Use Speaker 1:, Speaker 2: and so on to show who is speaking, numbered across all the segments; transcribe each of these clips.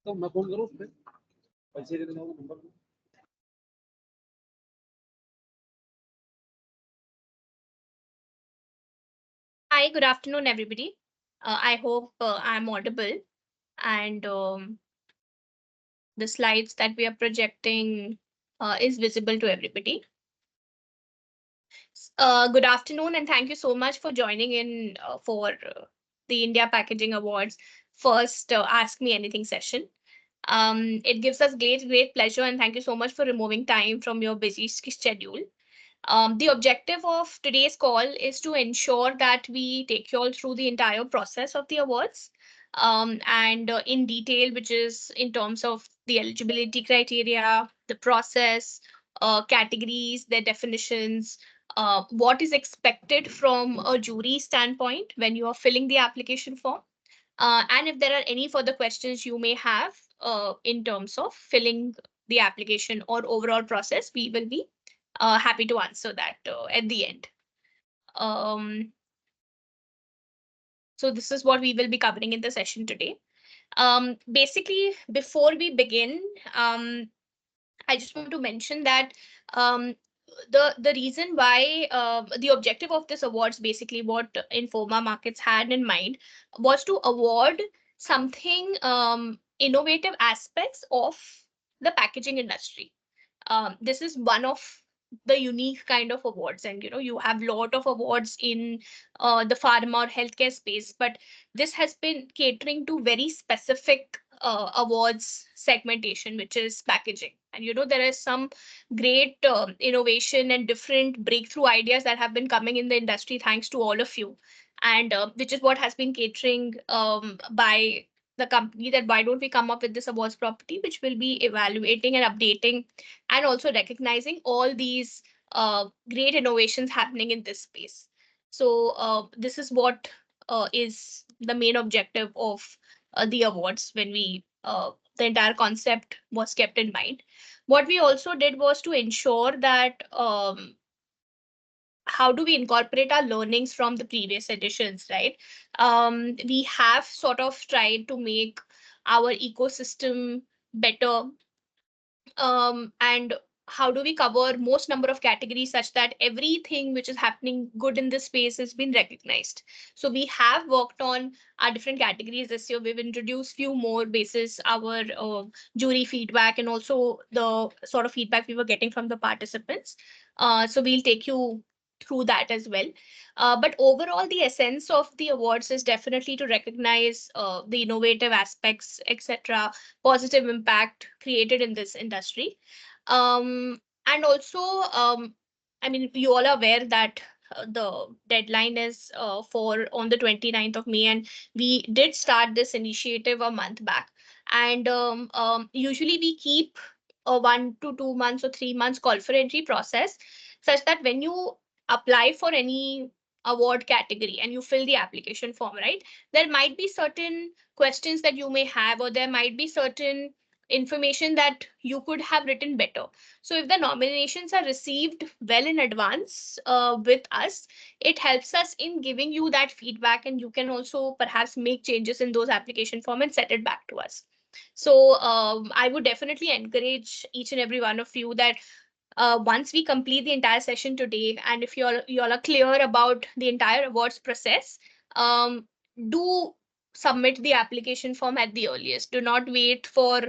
Speaker 1: तो मैं फोन करूँ उसपे पैसे दे देना वो नंबर पे।
Speaker 2: Hi, good afternoon, everybody. I hope I'm audible and the slides that we are projecting is visible to everybody. Good afternoon, and thank you so much for joining in for the India Packaging Awards first Ask Me Anything session. It gives us great pleasure, and thank you so much for removing time from your busy schedule. The objective of today's call is to ensure that we take you all through the entire process of the awards and in detail, which is in terms of the eligibility criteria, the process, categories, their definitions, what is expected from a jury standpoint when you are filling the application form, and if there are any further questions you may have in terms of filling the application or overall process, we will be happy to answer that at the end. So this is what we will be covering in the session today. Basically, before we begin, I just want to mention that the reason why the objective of this awards, basically what Informa Markets had in mind, was to award something innovative aspects of the packaging industry. This is one of the unique kind of awards, and you have a lot of awards in the pharma or healthcare space, but this has been catering to very specific awards segmentation, which is packaging. And there is some great innovation and different breakthrough ideas that have been coming in the industry thanks to all of you, and which is what has been catering by the company, that why don't we come up with this awards property which will be evaluating and updating and also recognizing all these great innovations happening in this space. So this is what is the main objective of the awards when the entire concept was kept in mind. What we also did was to ensure that how do we incorporate our learnings from the previous editions, right? We have sort of tried to make our ecosystem better, and how do we cover most number of categories such that everything which is happening good in this space has been recognized. So we have worked on our different categories this year. We've introduced few more basis our jury feedback and also the sort of feedback we were getting from the participants. So we'll take you through that as well. But overall, the essence of the awards is definitely to recognize the innovative aspects, etc., positive impact created in this industry. And also, I mean, you all are aware that the deadline is for on the 29th of May, and we did start this initiative a month back. And usually we keep a 1 to 2 months or 3 months call for entry process, such that when you apply for any award category and you fill the application form, right, there might be certain questions that you may have, or there might be certain information that you could have written better. So if the nominations are received well in advance with us, it helps us in giving you that feedback, and you can also perhaps make changes in those application form and set it back to us. So I would definitely encourage each and every one of you that once we complete the entire session today, and if you all are clear about the entire awards process, do submit the application form at the earliest. Do not wait for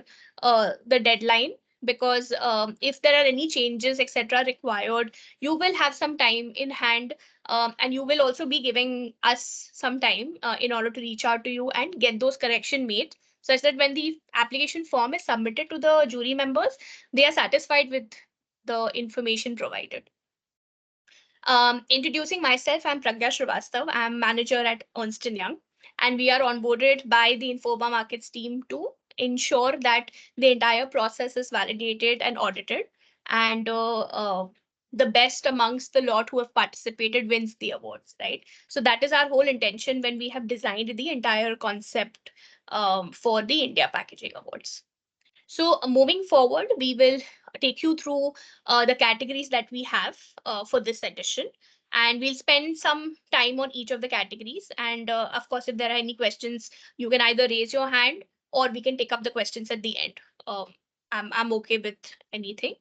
Speaker 2: the deadline, because if there are any changes, etc., required, you will have some time in hand, and you will also be giving us some time in order to reach out to you and get those correction made, such that when the application form is submitted to the jury members, they are satisfied with the information provided. Introducing myself, I'm Pragya Srivastav. I'm manager at Ernst Young, and we are onboarded by the Informa Markets team to ensure that the entire process is validated and audited, and the best amongst the lot who have participated wins the awards, right? So that is our whole intention when we have designed the entire concept for the India Packaging Awards. So moving forward, we will take you through the categories that we have for this edition. And we'll spend some time on each of the categories. And of course, if there are any questions, you can either raise your hand or we can take up the questions at the end. I'm okay with anything.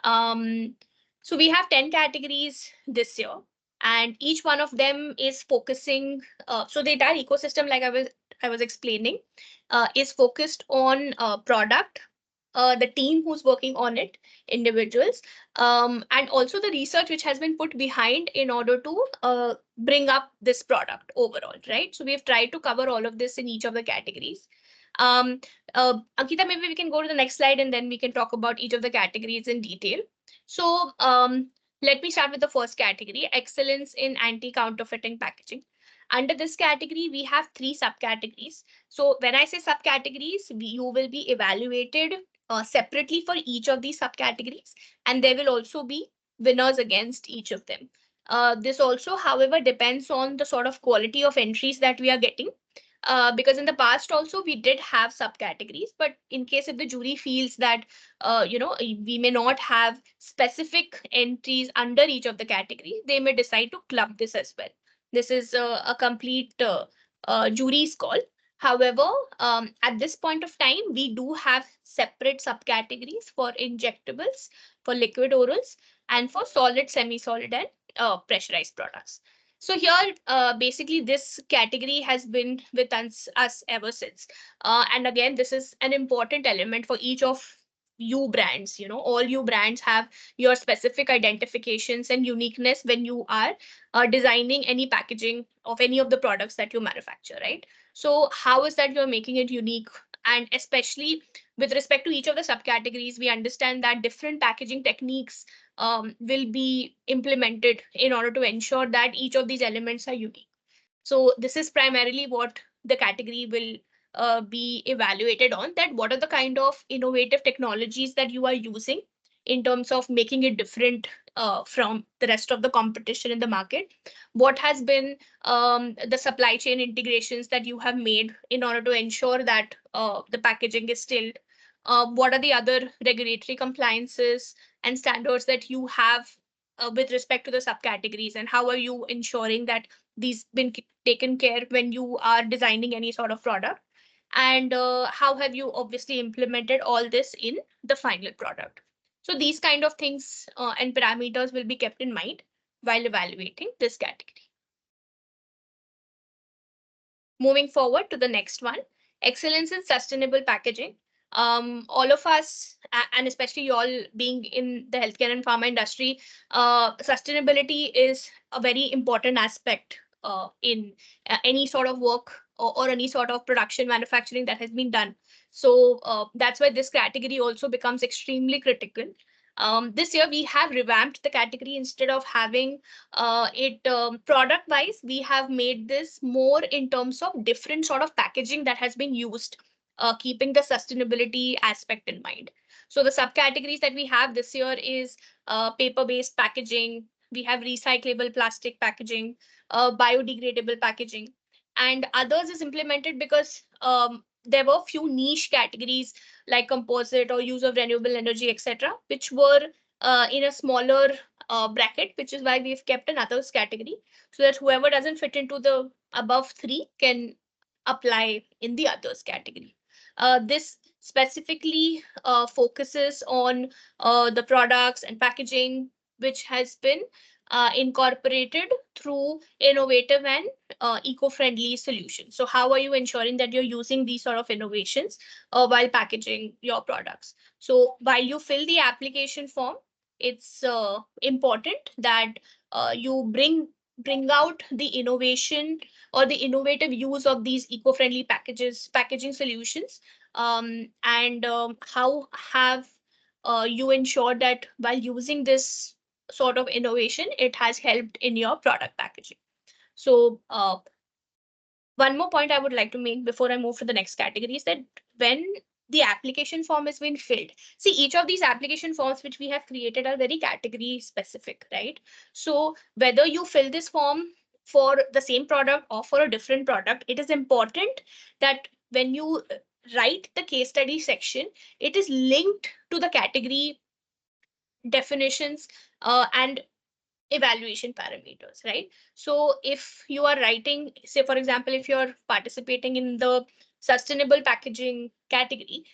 Speaker 2: So we have 10 categories this year, and each one of them is focusing. So the entire ecosystem, like I was explaining, is focused on product, the team who's working on it, individuals, and also the research which has been put behind in order to bring up this product overall, right? So we've tried to cover all of this in each of the categories. Um, Ankita, maybe we can go to the next slide and then we can talk about each of the categories in detail. So let me start with the first category, excellence in anti-counterfeiting packaging. Under this category, we have three subcategories. So when I say subcategories, you will be evaluated separately for each of these subcategories, and there will also be winners against each of them. This also, however, depends on the sort of quality of entries that we are getting. Because in the past also we did have subcategories, but in case if the jury feels that we may not have specific entries under each of the categories, they may decide to club this as well. This is a complete jury's call. However, at this point of time, we do have separate subcategories for injectables, for liquid orals, and for solid, semi-solid, and pressurized products. So here, basically, this category has been with us ever since. And again, this is an important element for each of you brands. All you brands have your specific identifications and uniqueness when you are designing any packaging of any of the products that you manufacture, right? So how is that you're making it unique? And especially with respect to each of the subcategories, we understand that different packaging techniques will be implemented in order to ensure that each of these elements are unique. So this is primarily what the category will be evaluated on, that what are the kind of innovative technologies that you are using in terms of making it different from the rest of the competition in the market. What has been the supply chain integrations that you have made in order to ensure that the packaging is still. What are the other regulatory compliances and standards that you have with respect to the subcategories, and how are you ensuring that these been taken care when you are designing any sort of product, and how have you obviously implemented all this in the final product. So these kind of things and parameters will be kept in mind while evaluating this category. Moving forward to the next one, excellence in sustainable packaging. All of us, and especially you all being in the healthcare and pharma industry, sustainability is a very important aspect in any sort of work, or any sort of production manufacturing that has been done. So that's why this category also becomes extremely critical. This year we have revamped the category. Instead of having it product wise, we have made this more in terms of different sort of packaging that has been used, keeping the sustainability aspect in mind. So the subcategories that we have this year is paper based packaging, we have recyclable plastic packaging, biodegradable packaging, and others is implemented because there were few niche categories like composite or use of renewable energy, etc., which were in a smaller bracket, which is why we've kept an others category, so that whoever doesn't fit into the above three can apply in the others category. This specifically focuses on the products and packaging which has been incorporated through innovative and eco-friendly solutions. So how are you ensuring that you're using these sort of innovations while packaging your products? So while you fill the application form, it's important that you bring out the innovation or the innovative use of these eco-friendly packaging solutions, and how have you ensured that while using this sort of innovation, it has helped in your product packaging. So one more point I would like to make before I move to the next category is that when the application form has been filled, see, each of these application forms which we have created are very category specific, right? So whether you fill this form for the same product or for a different product, it is important that when you write the case study section, it is linked to the category definitions and evaluation parameters, right? So if you are writing, say, for example, if you're participating in the sustainable packaging category,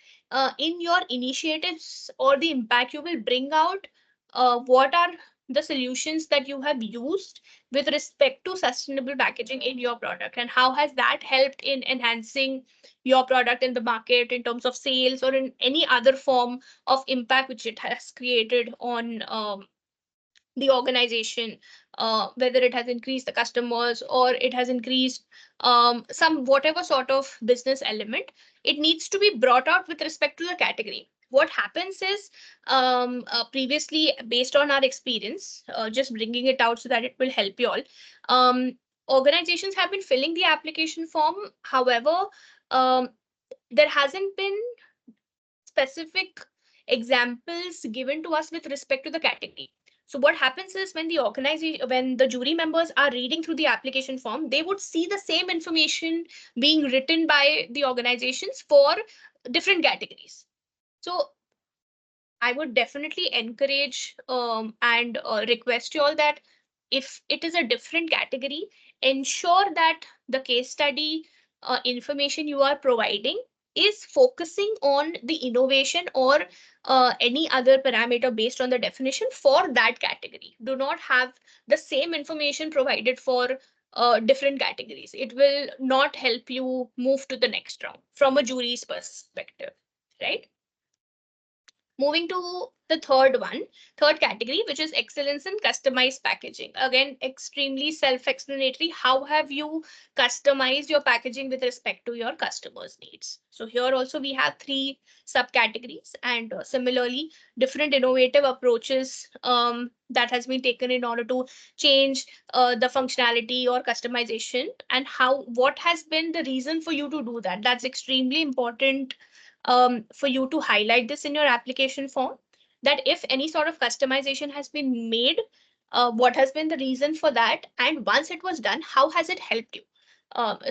Speaker 2: in your initiatives or the impact you will bring out, what are the solutions that you have used with respect to sustainable packaging in your product, and how has that helped in enhancing your product in the market in terms of sales or in any other form of impact which it has created on the organization, whether it has increased the customers or it has increased some whatever sort of business element. It needs to be brought out with respect to the category. What happens is, previously, based on our experience, just bringing it out so that it will help you all. Organizations have been filling the application form. However, there hasn't been specific examples given to us with respect to the category. So what happens is, when the jury members are reading through the application form, they would see the same information being written by the organizations for different categories. So I would definitely encourage and request you all that if it is a different category, ensure that the case study information you are providing is focusing on the innovation or any other parameter based on the definition for that category. Do not have the same information provided for different categories. It will not help you move to the next round from a jury's perspective, right? Moving to the third category, which is excellence in customized packaging. Again, extremely self-explanatory. How have you customized your packaging with respect to your customers' needs? So here also we have three subcategories, and similarly, different innovative approaches that has been taken in order to change the functionality or customization, and what has been the reason for you to do that. That's extremely important for you to highlight this in your application form, that if any sort of customization has been made, what has been the reason for that? And once it was done, how has it helped you?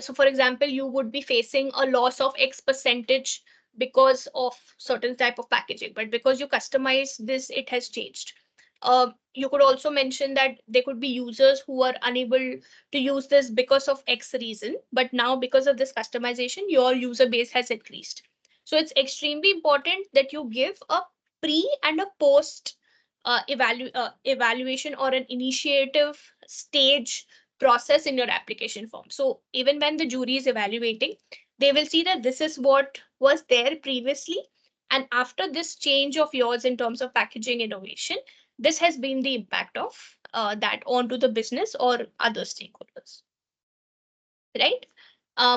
Speaker 2: So for example, you would be facing a loss of X percentage because of certain type of packaging, but because you customize this, it has changed. You could also mention that there could be users who are unable to use this because of X reason, but now because of this customization, your user base has increased. So it's extremely important that you give a pre and a post evaluation or an initiative stage process in your application form. So even when the jury is evaluating, they will see that this is what was there previously. And after this change of yours in terms of packaging innovation, this has been the impact of that onto the business or other stakeholders, right?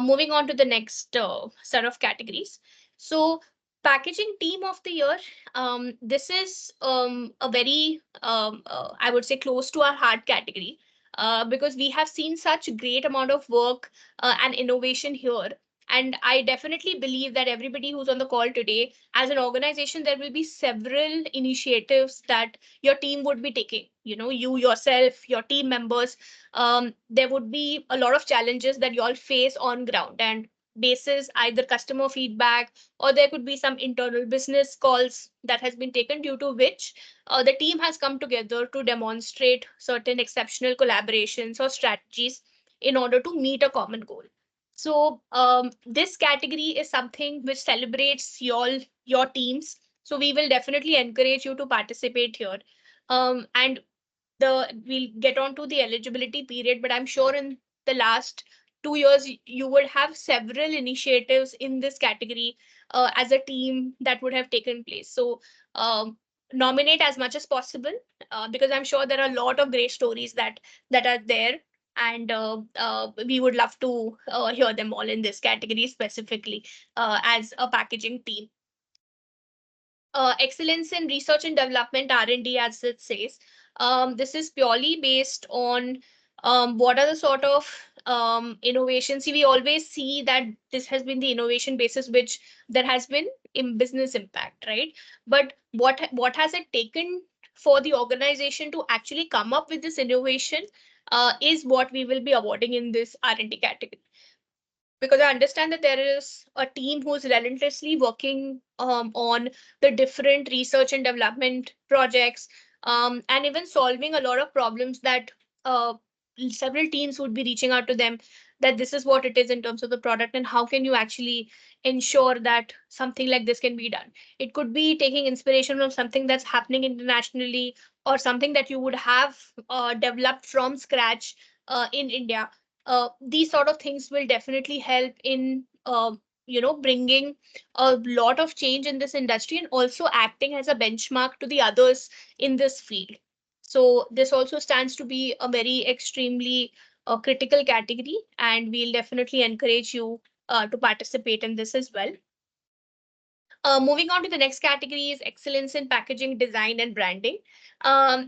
Speaker 2: Moving on to the next set of categories. So packaging team of the year, this is a very, I would say, close to our heart category, because we have seen such great amount of work and innovation here. And I definitely believe that everybody who's on the call today, as an organization, there will be several initiatives that your team would be taking. You know, you yourself, your team members, there would be a lot of challenges that you all face on ground, and basis either customer feedback, or there could be some internal business calls that has been taken, due to which the team has come together to demonstrate certain exceptional collaborations or strategies in order to meet a common goal. So this category is something which celebrates your teams. So we will definitely encourage you to participate here. And we'll get on to the eligibility period, but I'm sure in the last 2 years you would have several initiatives in this category as a team that would have taken place. So nominate as much as possible, because I'm sure there are a lot of great stories that are there, and we would love to hear them all in this category specifically as a packaging team. Excellence in research and development, R&D, as it says. This is purely based on what are the sort of innovations. See, we always see that this has been the innovation basis which there has been in business impact, right? But what has it taken for the organization to actually come up with this innovation is what we will be awarding in this R&D category, because I understand that there is a team who's relentlessly working on the different research and development projects, and even solving a lot of problems that several teams would be reaching out to them. that this is what it is in terms of the product, and how can you actually ensure that something like this can be done. It could be taking inspiration from something that's happening internationally, or something that you would have developed from scratch in India. These sort of things will definitely help in bringing a lot of change in this industry, and also acting as a benchmark to the others in this field. So this also stands to be a very extremely critical category, and we'll definitely encourage you to participate in this as well. Moving on to the next category is excellence in packaging, design, and branding.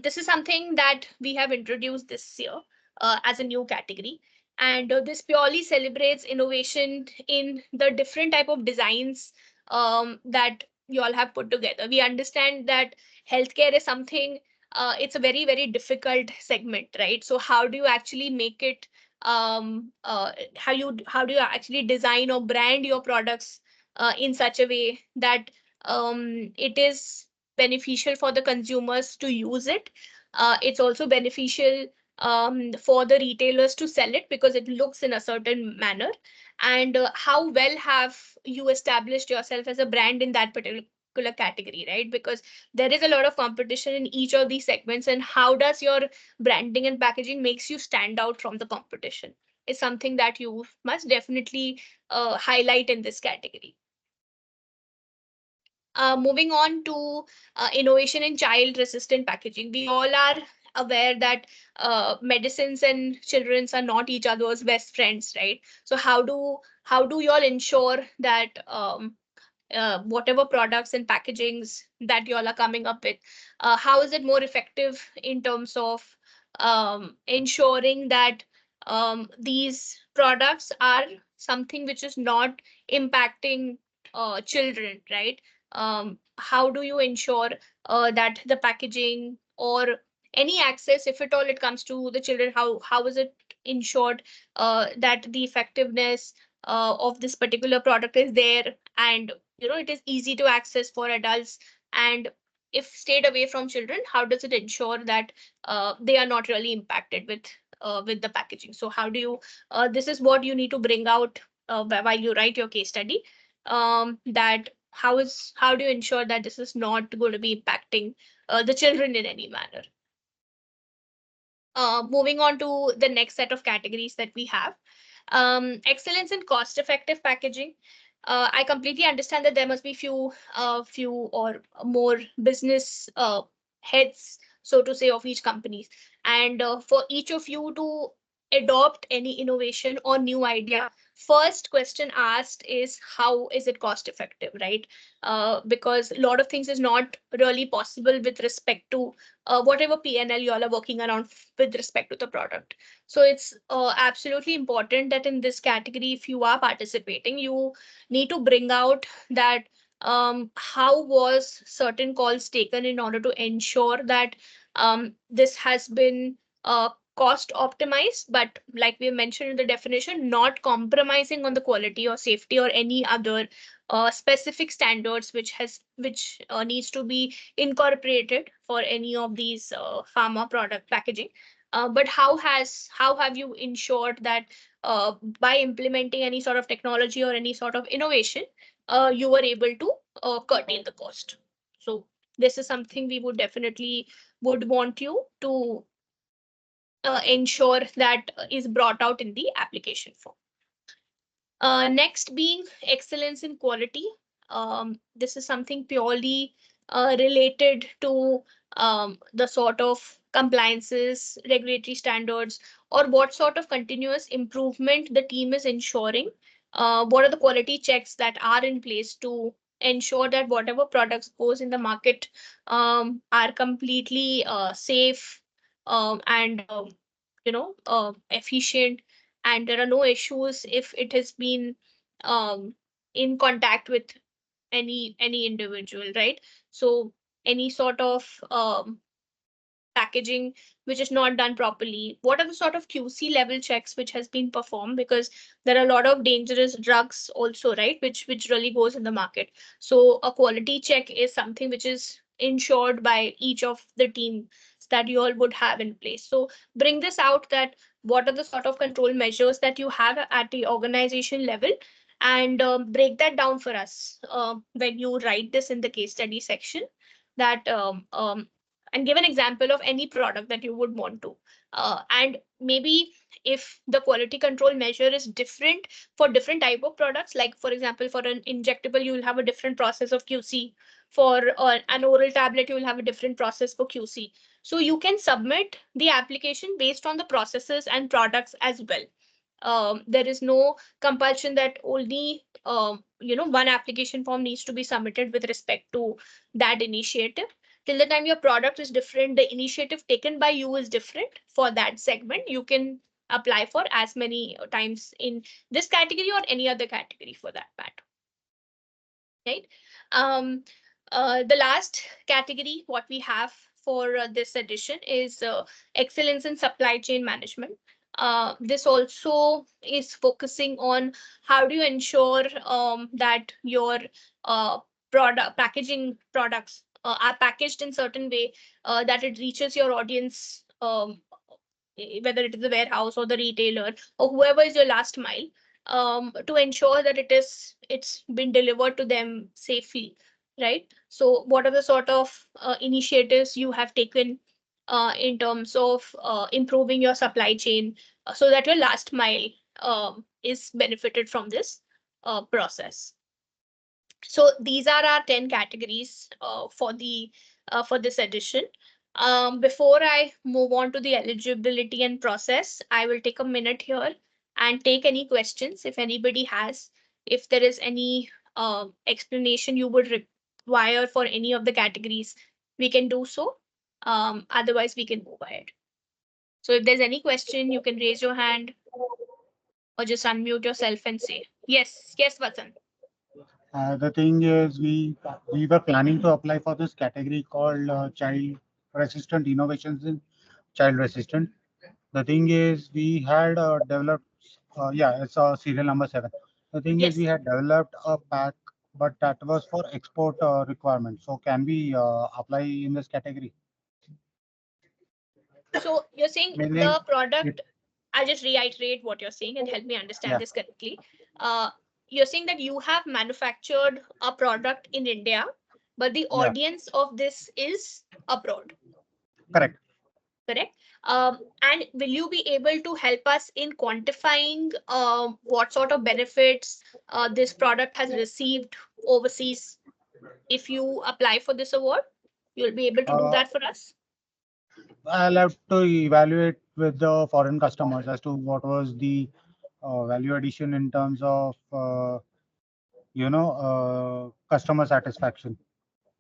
Speaker 2: This is something that we have introduced this year as a new category. And this purely celebrates innovation in the different type of designs that you all have put together. We understand that healthcare is something, it's a very, very difficult segment, right? So how do you actually make it, how do you actually design or brand your products in such a way that it is beneficial for the consumers to use it. It's also beneficial for the retailers to sell it because it looks in a certain manner. And how well have you established yourself as a brand in that particular category, right? Because there is a lot of competition in each of these segments, and how does your branding and packaging makes you stand out from the competition is something that you must definitely highlight in this category. Moving on to innovation in child resistant packaging. We all are aware that medicines and children's are not each other's best friends, right? So how do you all ensure that whatever products and packagings that you all are coming up with, how is it more effective in terms of ensuring that these products are something which is not impacting children, right? How do you ensure that the packaging or any access, if at all it comes to the children, how is it ensured that the effectiveness of this particular product is there, and it is easy to access for adults, and if stayed away from children, how does it ensure that they are not really impacted with the packaging? So how do you this is what you need to bring out while you write your case study, that how do you ensure that this is not going to be impacting the children in any manner? Moving on to the next set of categories that we have. Excellence in cost-effective packaging. I completely understand that there must be few or more business heads, so to say, of each company, and for each of you to adopt any innovation or new idea, first question asked is how is it cost effective, right? Because a lot of things is not really possible with respect to whatever PNL you all are working around with respect to the product. So it's absolutely important that in this category, if you are participating, you need to bring out that how was certain calls taken in order to ensure that this has been cost optimized, but like we mentioned in the definition, not compromising on the quality or safety or any other specific standards which needs to be incorporated for any of these pharma product packaging. But how have you ensured that by implementing any sort of technology or any sort of innovation, you were able to curtail the cost? So this is something we would definitely would want you to ensure that is brought out in the application form. Next being excellence in quality. This is something purely related to the sort of compliances, regulatory standards, or what sort of continuous improvement the team is ensuring. What are the quality checks that are in place to ensure that whatever products goes in the market are completely safe and efficient, and there are no issues if it has been um, in contact with any individual, right? So any sort of packaging which is not done properly, what are the sort of QC level checks which has been performed, because there are a lot of dangerous drugs also, right, which really goes in the market. So a quality check is something which is ensured by each of the team. that you all would have in place. So bring this out, that what are the sort of control measures that you have at the organization level, and break that down for us when you write this in the case study section, that and give an example of any product that you would want to. And maybe if the quality control measure is different for different type of products, like for example, for an injectable, you will have a different process of QC. For an oral tablet, you will have a different process for QC. So you can submit the application based on the processes and products as well. There is no compulsion that only one application form needs to be submitted with respect to that initiative. Till the time your product is different, the initiative taken by you is different for that segment, you can apply for as many times in this category or any other category for that matter. Right. um the last category what we have for this edition is excellence in supply chain management. This also is focusing on how do you ensure that your product packaging products are packaged in certain way that it reaches your audience, whether it is the warehouse or the retailer or whoever is your last mile, to ensure that it's been delivered to them safely, right? So what are the sort of initiatives you have taken in terms of improving your supply chain so that your last mile is benefited from this process? So these are our 10 categories for this edition. Before I move on to the eligibility and process, I will take a minute here and take any questions if anybody has. If there is any explanation you would require for any of the categories, we can do so. Otherwise, we can move ahead. So if there's any question, you can raise your hand or just unmute yourself and say yes. Yes, Vasan.
Speaker 3: The thing is, we were planning to apply for this category called child resistant innovations in child resistant. The thing is, we had developed, yeah, it's serial number 7. The thing is,
Speaker 2: Yes.
Speaker 3: we had developed a pack, but that was for export requirement. So can we apply in this category?
Speaker 2: So you're saying
Speaker 3: Meaning,
Speaker 2: the product,
Speaker 3: it,
Speaker 2: I'll just reiterate what you're saying and help me understand
Speaker 3: yeah,
Speaker 2: this correctly. Uh, you're saying that you have manufactured a product in India, but the
Speaker 3: yeah,
Speaker 2: audience of this is abroad,
Speaker 3: correct.
Speaker 2: correct? And will you be able to help us in quantifying what sort of benefits this product has received overseas if you apply for this award? You'll be able to do
Speaker 3: Uh,
Speaker 2: that for us?
Speaker 3: I'll have to evaluate with the foreign customers as to what was the value addition in terms of customer satisfaction.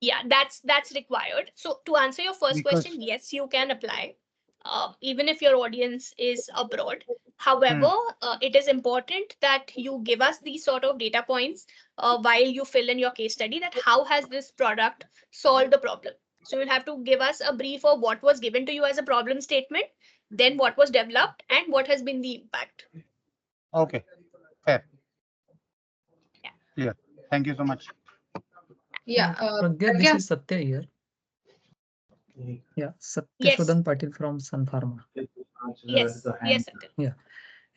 Speaker 2: Yeah, that's required. So to answer your first
Speaker 3: Because
Speaker 2: question, yes, you can apply, even if your audience is abroad.
Speaker 3: hmm,
Speaker 2: However, it is important that you give us these sort of data points while you fill in your case study, that how has this product solved the problem. So you'll have to give us a brief of what was given to you as a problem statement, then what was developed, and what has been the impact.
Speaker 3: okay, fair,
Speaker 2: Yeah.
Speaker 3: clear. Thank you so much.
Speaker 4: Yeah,
Speaker 5: Pragya, this
Speaker 4: Pragya,
Speaker 5: is Satya here. Yeah, Satya
Speaker 2: Yes.
Speaker 5: Shodan Patil from Sun Pharma.
Speaker 2: Yes. Yes, Atul.
Speaker 5: Yeah,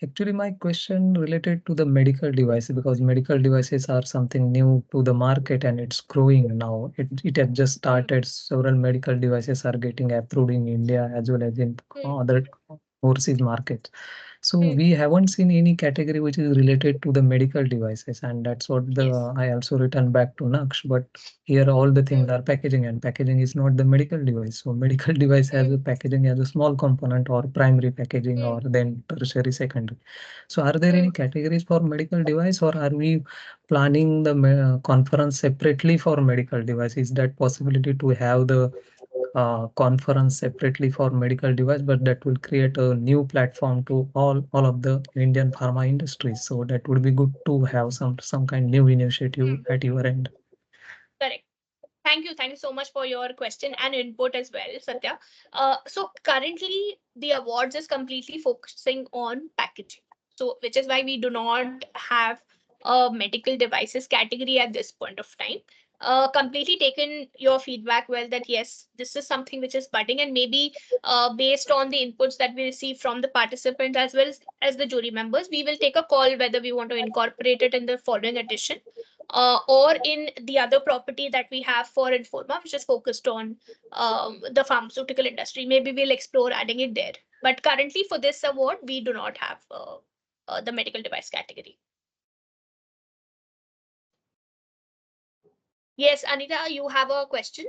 Speaker 5: actually, my question related to the medical devices, because medical devices are something new to the market and it's growing now. It has just started. Several medical devices are getting approved in India as well as in
Speaker 2: Hmm.
Speaker 5: other overseas markets. So
Speaker 2: Hmm.
Speaker 5: we haven't seen any category which is related to the medical devices, and that's what
Speaker 2: Yes.
Speaker 5: I also returned back to Naksh. But here all the things
Speaker 2: Hmm.
Speaker 5: are packaging, and packaging is not the medical device. So medical device has
Speaker 2: Hmm.
Speaker 5: a packaging as a small component or primary packaging
Speaker 2: Hmm.
Speaker 5: or then tertiary, secondary. So are there
Speaker 2: Hmm.
Speaker 5: any categories for medical device, or are we planning the conference separately for medical device? Is that possibility to have the conference separately for medical device, but that will create a new platform to all of the Indian pharma industries. So that would be good to have some kind new initiative
Speaker 2: Hmm.
Speaker 5: at your end.
Speaker 2: Correct. Thank you. Thank you so much for your question and input as well, Satya. So currently the awards is completely focusing on packaging. So which is why we do not have a medical devices category at this point of time. completely taken your feedback well, that yes, this is something which is budding, and maybe based on the inputs that we receive from the participants as well as the jury members, we will take a call whether we want to incorporate it in the following edition or in the other property that we have for Informa, which is focused on the pharmaceutical industry. Maybe we'll explore adding it there. But currently for this award, we do not have the medical device category. Yes, Anita, you have a question?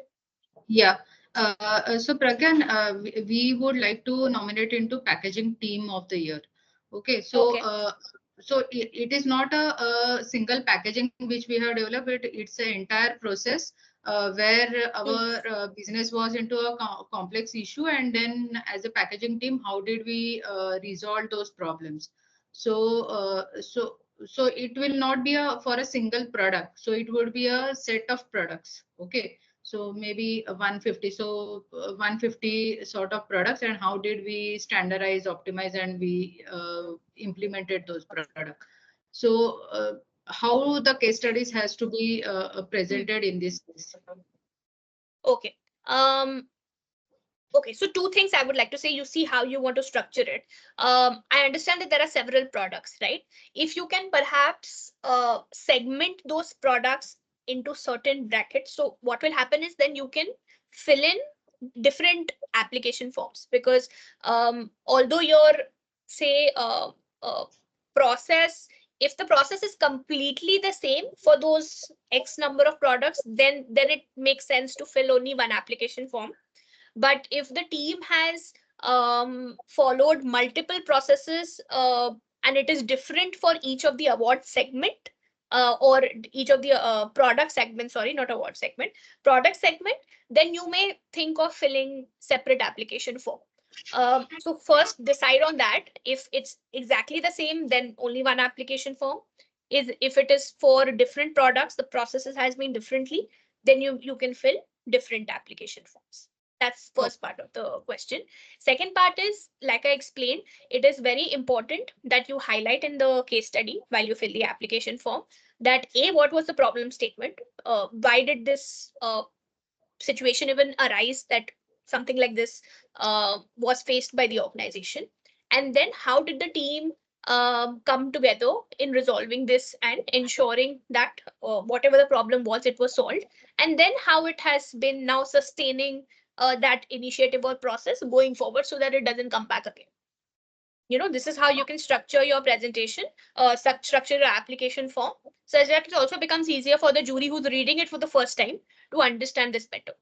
Speaker 4: Yeah. So Pragyan, we would like to nominate into packaging team of the year. Okay. So
Speaker 2: Okay.
Speaker 4: so it is not a single packaging which we have developed. It's an entire process where our business was into a complex issue, and then as a packaging team, how did we resolve those problems? So so it will not be for a single product. So it would be a set of products. Okay. So maybe 150. So 150 sort of products, and how did we standardize, optimize, and we implemented those products. So how the case studies has to be presented in this case.
Speaker 2: Okay. Okay, so two things I would like to say. You see how you want to structure it. I understand that there are several products, right? If you can perhaps segment those products into certain brackets, so what will happen is then you can fill in different application forms, because although your say process, if the process is completely the same for those X number of products, then it makes sense to fill only one application form. But if the team has followed multiple processes and it is different for each of the award segment or each of the product segment, sorry, not award segment, product segment, then you may think of filling separate application form. So first decide on that. If it's exactly the same, then only one application form. If it is for different products, the processes has been differently, then you can fill different application forms. That's first part of the question. Second part is, like I explained, it is very important that you highlight in the case study while you fill the application form that A, what was the problem statement? Why did this situation even arise that something like this was faced by the organization? And then how did the team come together in resolving this and ensuring that whatever the problem was, it was solved? And then how it has been now sustaining that initiative or process going forward so that it doesn't come back again. You know, this is how you can structure your presentation, structure your application form, so that it also becomes easier for the jury who's reading it for the first time to understand this better.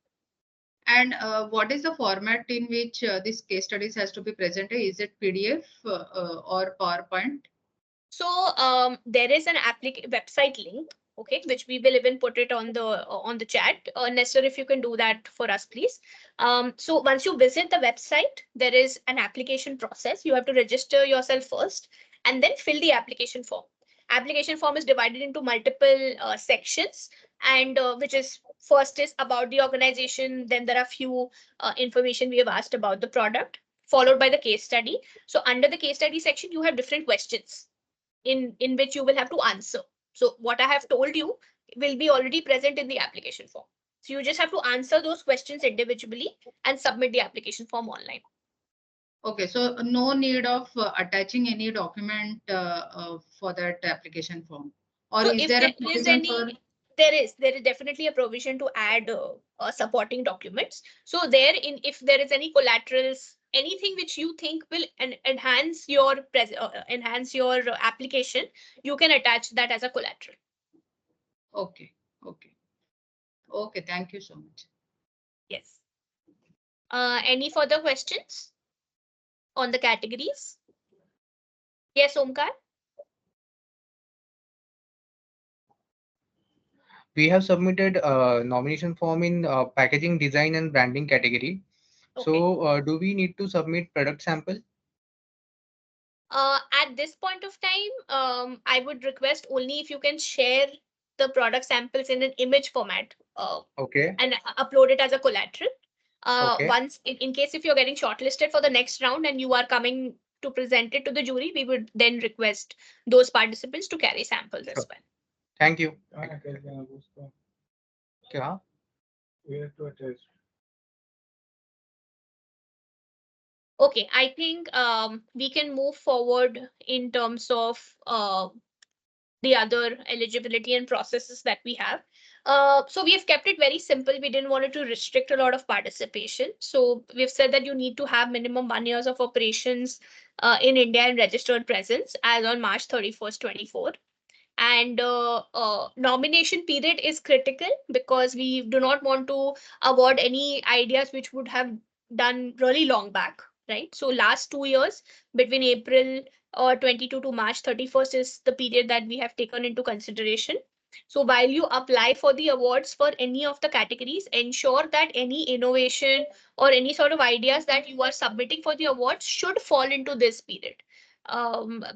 Speaker 4: And what is the format in which this case studies has to be presented? Is it PDF or PowerPoint?
Speaker 2: So there is an website link, okay, which we will even put it on the chat. Nestor, if you can do that for us, please. So once you visit the website, there is an application process. You have to register yourself first and then fill the application form. Application form is divided into multiple sections, and which is first is about the organization. Then there are few information we have asked about the product, followed by the case study. So under the case study section, you have different questions in which you will have to answer. So what I have told you will be already present in the application form. So you just have to answer those questions individually and submit the application form online.
Speaker 4: Okay, so no need of attaching any document for that application form, or
Speaker 2: So
Speaker 4: is
Speaker 2: if
Speaker 4: there a
Speaker 2: there is
Speaker 4: provision for?
Speaker 2: any, there is definitely a provision to add supporting documents. So if there is any collaterals, anything which you think will enhance your application, you can attach that as a collateral.
Speaker 4: Okay, okay, okay. Thank you so much.
Speaker 2: Yes. Any further questions on the categories? Yes, Omkar?
Speaker 6: We have submitted a nomination form in packaging design and branding category.
Speaker 2: Okay.
Speaker 6: So do we need to submit product sample?
Speaker 2: At this point of time, I would request only if you can share the product samples in an image format
Speaker 6: Okay.
Speaker 2: and upload it as a collateral.
Speaker 6: Okay.
Speaker 2: Once, in case if you're getting shortlisted for the next round and you are coming to present it to the jury, we would then request those participants to carry samples as
Speaker 6: Sure.
Speaker 2: well.
Speaker 6: Thank you. क्या?
Speaker 3: We have to attest.
Speaker 2: Okay, I think we can move forward in terms of the other eligibility and processes that we have. So we have kept it very simple. We didn't want it to restrict a lot of participation. So we've said that you need to have minimum 1 years of operations in India and registered presence as on March 31st, 24. And nomination period is critical because we do not want to award any ideas which would have done really long back, right? So last 2 years between April 22 to March 31st is the period that we have taken into consideration. So while you apply for the awards for any of the categories, ensure that any innovation or any sort of ideas that you are submitting for the awards should fall into this period.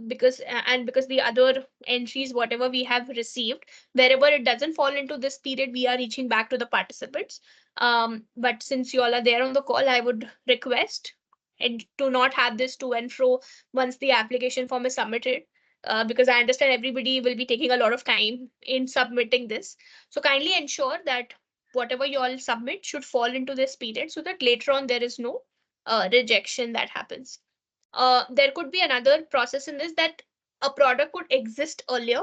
Speaker 2: Because the other entries, whatever we have received, wherever it doesn't fall into this period, we are reaching back to the participants. But since you all are there on the call, I would request and to not have this to and fro once the application form is submitted, because I understand everybody will be taking a lot of time in submitting this. So kindly ensure that whatever you all submit should fall into this period so that later on there is no rejection that happens. There could be another process in this, that a product could exist earlier,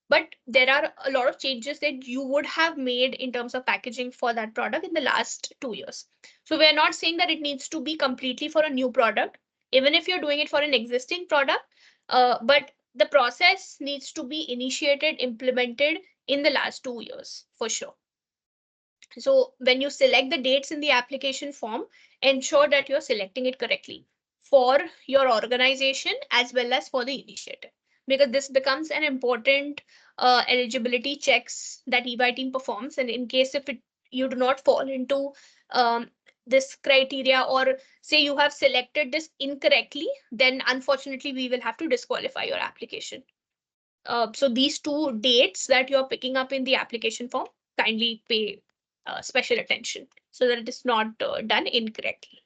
Speaker 2: but there are a lot of changes that you would have made in terms of packaging for that product in the last 2 years. So we're not saying that it needs to be completely for a new product, even if you're doing it for an existing product, but the process needs to be initiated, implemented in the last 2 years for sure. So when you select the dates in the application form, ensure that you're selecting it correctly for your organization as well as for the initiative, because this becomes an important eligibility checks that EY team performs. And in case if you do not fall into this criteria, or say you have selected this incorrectly, then unfortunately we will have to disqualify your application. So these two dates that you're picking up in the application form, kindly pay special attention so that it is not done incorrectly.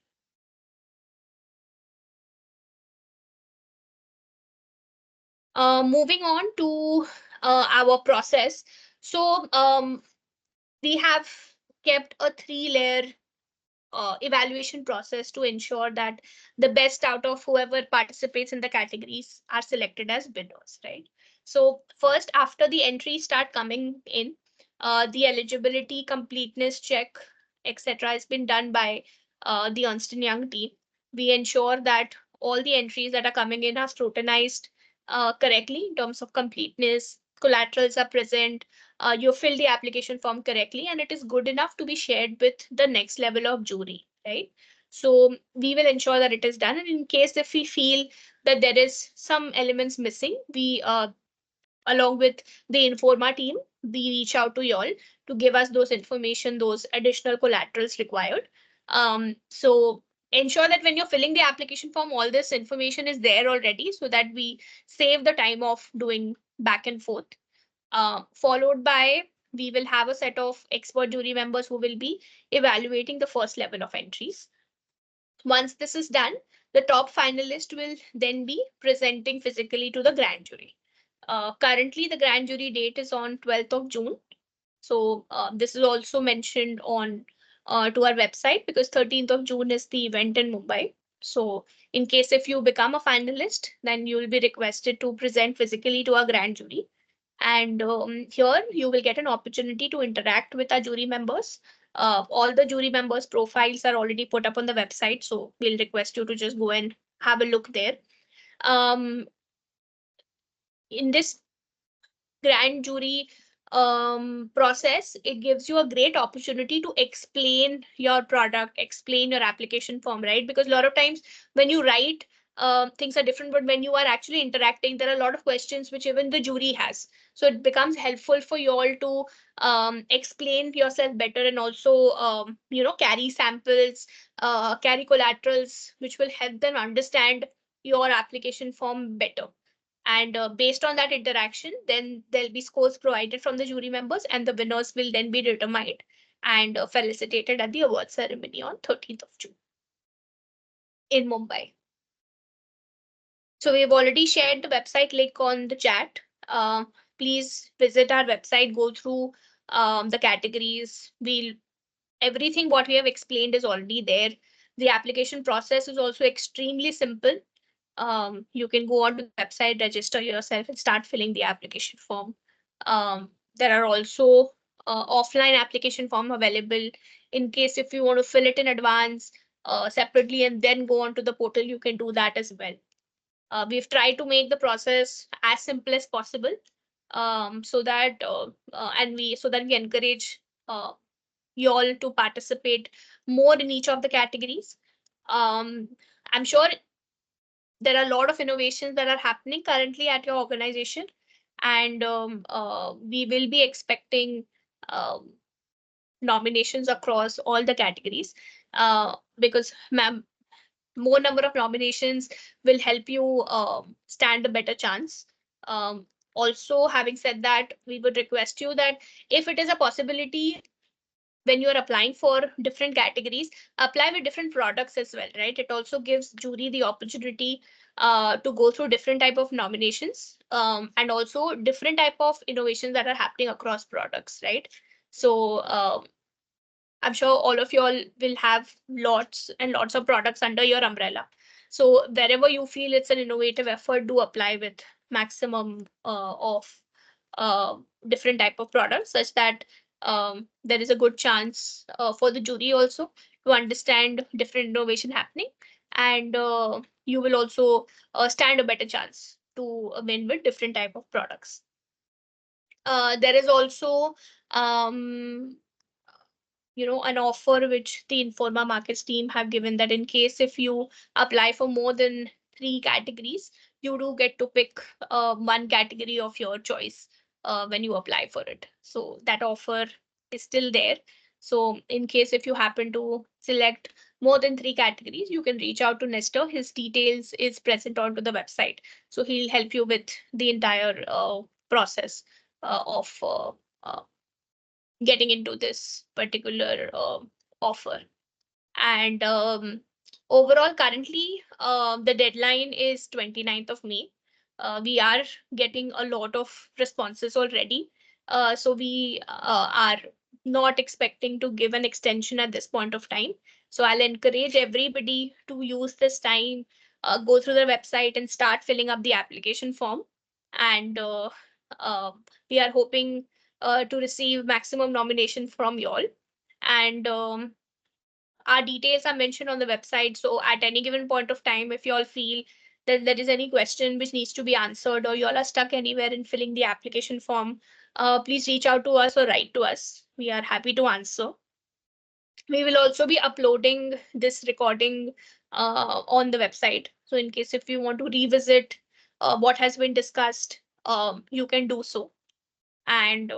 Speaker 2: Moving on to our process. So we have kept a 3-layer evaluation process to ensure that the best out of whoever participates in the categories are selected as winners, right? So first, after the entries start coming in, the eligibility, completeness check, etc. has been done by the Ernst Young team. We ensure that all the entries that are coming in are scrutinized correctly in terms of completeness, collaterals are present, you fill the application form correctly, and it is good enough to be shared with the next level of jury, right? So we will ensure that it is done. And in case if we feel that there is some elements missing, we along with the Informa team, we reach out to y'all to give us those information, those additional collaterals required. So ensure that when you're filling the application form, all this information is there already so that we save the time of doing back and forth. Followed by, we will have a set of expert jury members who will be evaluating the first level of entries. Once this is done, the top finalist will then be presenting physically to the grand jury. Currently, the grand jury date is on 12th of June. So this is also mentioned on to our website, because 13th of June is the event in Mumbai. So in case if you become a finalist, then you will be requested to present physically to our grand jury. And here you will get an opportunity to interact with our jury members. All the jury members' profiles are already put up on the website, so we'll request you to just go and have a look there. In this grand jury process, it gives you a great opportunity to explain your product, explain your application form, right? Because a lot of times when you write, things are different, but when you are actually interacting, there are a lot of questions which even the jury has. So it becomes helpful for you all to explain yourself better, and also carry samples, carry collaterals, which will help them understand your application form better. And based on that interaction, then there'll be scores provided from the jury members, and the winners will then be determined and felicitated at the award ceremony on 13th of June in Mumbai. So we've already shared the website link on the chat. Please visit our website, go through the categories. Everything what we have explained is already there. The application process is also extremely simple. You can go on to the website, register yourself, and start filling the application form. There are also offline application form available in case if you want to fill it in advance separately and then go on to the portal, you can do that as well. We've tried to make the process as simple as possible, so that we encourage you all to participate more in each of the categories. I'm sure there are a lot of innovations that are happening currently at your organization, and we will be expecting nominations across all the categories, because more number of nominations will help you stand a better chance. Also, having said that, we would request you that if it is a possibility, when you're applying for different categories, apply with different products as well, right? It also gives jury the opportunity to go through different type of nominations, and also different type of innovations that are happening across products, right? So I'm sure all of you all will have lots and lots of products under your umbrella. So wherever you feel it's an innovative effort, do apply with maximum of uh, different type of products, such that there is a good chance for the jury also to understand different innovation happening, and you will also stand a better chance to win with different type of products. There is also um, an offer which the Informa Markets team have given, that in case if you apply for more than 3 categories, you do get to pick one category of your choice when you apply for it. So that offer is still there. So in case if you happen to select more than 3 categories, you can reach out to Nestor. His details is present onto the website. So he'll help you with the entire process of getting into this particular offer. And overall, currently, the deadline is 29th of May. We are getting a lot of responses already. So we are not expecting to give an extension at this point of time. So I'll encourage everybody to use this time, go through the website and start filling up the application form. And uh, we are hoping to receive maximum nomination from y'all. And our details are mentioned on the website. So at any given point of time, if you all feel that there is any question which needs to be answered, or you all are stuck anywhere in filling the application form, please reach out to us or write to us. We are happy to answer. We will also be uploading this recording on the website. So in case if you want to revisit what has been discussed, you can do so. And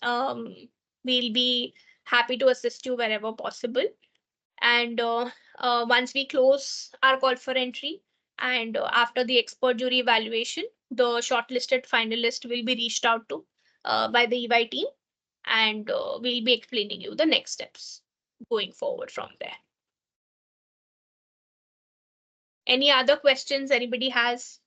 Speaker 2: um, we'll be happy to assist you wherever possible. And once we close our call for entry, and after the expert jury evaluation, the shortlisted finalist will be reached out to by the EY team, and we'll be explaining you the next steps going forward from there. Any other questions anybody has?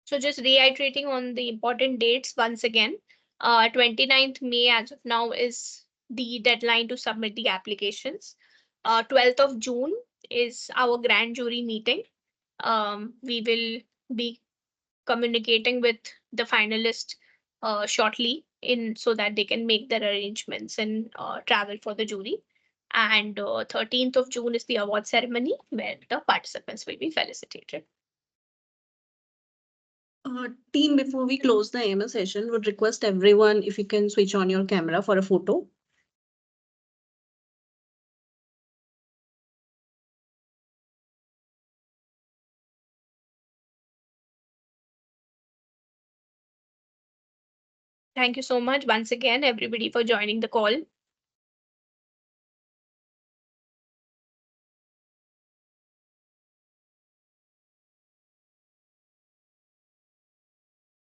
Speaker 2: So just reiterating on the important dates once again, 29th May as of now is the deadline to submit the applications. 12th of June is our grand jury meeting. We will be communicating with the finalists shortly so that they can make their arrangements and travel for the jury. And 13th of June is the award ceremony where the participants will be felicitated.
Speaker 7: Team, before we close the AMA session, would request everyone if you can switch on your camera for a photo.
Speaker 2: Thank you so much once again, everybody, for joining the call.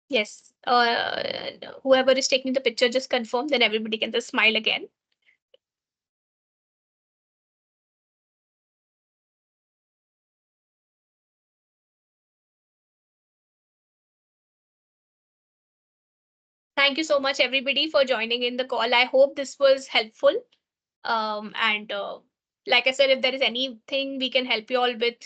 Speaker 2: Yes. Whoever is taking the picture, just confirm, then everybody can just smile again. Thank you so much, everybody, for joining in the call. I hope this was helpful. And like I said, if there is anything we can help you all with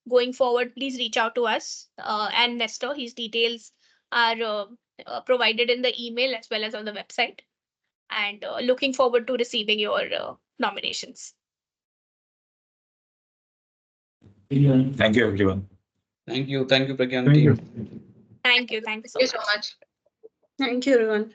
Speaker 2: going forward, please reach out to us. And Nestor, his details are provided in the email as well as on the website. And looking forward to receiving your nominations.
Speaker 8: Thank you, everyone.
Speaker 1: Thank you, Pragyan
Speaker 3: Thank
Speaker 1: team.
Speaker 3: you.
Speaker 2: Thank you. Thank you so
Speaker 4: Thank you
Speaker 2: much.
Speaker 4: so much.
Speaker 7: Thank you, everyone.